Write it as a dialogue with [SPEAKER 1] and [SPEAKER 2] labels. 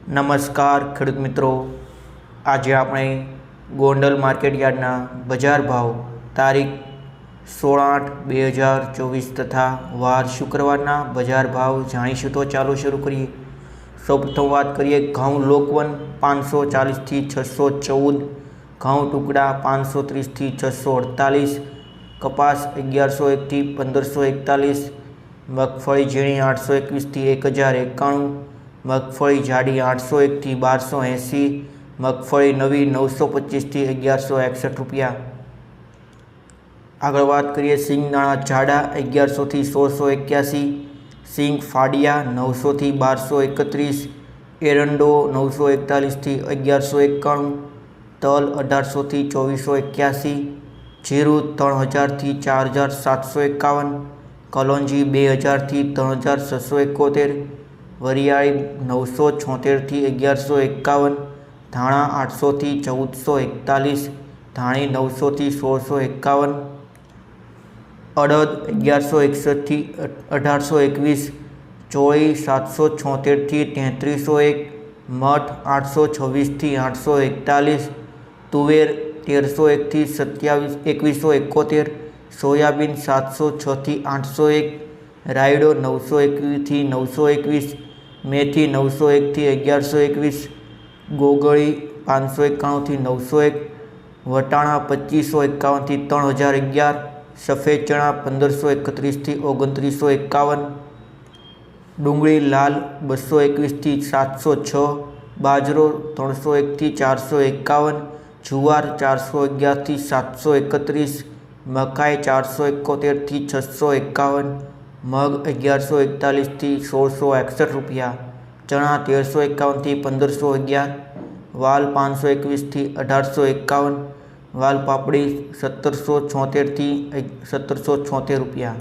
[SPEAKER 1] નમસ્કાર ખેડૂત મિત્રો, આજે આપણે ગોંડલ માર્કેટ યાર્ડના બજાર ભાવ તારીખ 16/8/2024 તથા વાર શુક્રવારના બજાર ભાવ જાણીશું। તો ચાલો શરૂ કરીએ। સૌપ્રથમ વાત કરીએ ઘઉં લોકવન 540થી 614, ઘઉં ટુકડા 530થી 648, કપાસ 1101થી 1541, મગફળી ઝીણી 821થી 1091, મગફળી જાડી 801થી 1280, મગફળી નવી 925થી 1161 રૂપિયા। આગળ વાત કરીએ સિંગદાણા જાડા 1100થી 1681, સિંગ ફાડિયા 900થી 1231, એરંડો 941થી 1191, તલ 1800થી 2481, જીરું 3000થી 4751, કલોંજી 2000થી 3671, વરિયાળી 976થી 1151, ધાણા 800થી 1441, ધાણી 900થી 1651, અડદ 1161થી 1821, ચોળી 776થી 3301, મઠ 826થી 841, તુવેર 1301થી 2171, સોયાબીન 706થી 801, રાયડો 921થી 921, મેથી 901થી 1121, ગોગળી 591થી 901, વટાણા 2551થી 3011, સફેદ ચણા 1531થી 2951, ડુંગળી લાલ 221થી 706, બાજરો 301થી 451, જુવાર 411થી 731, મકાઈ 471થી 651, મગ 1141થી 1661 રૂપિયા, ચણા 1351થી 1511, વાલ 521થી 1851, વાલ પાપડી 1776થી 1776 રૂપિયા।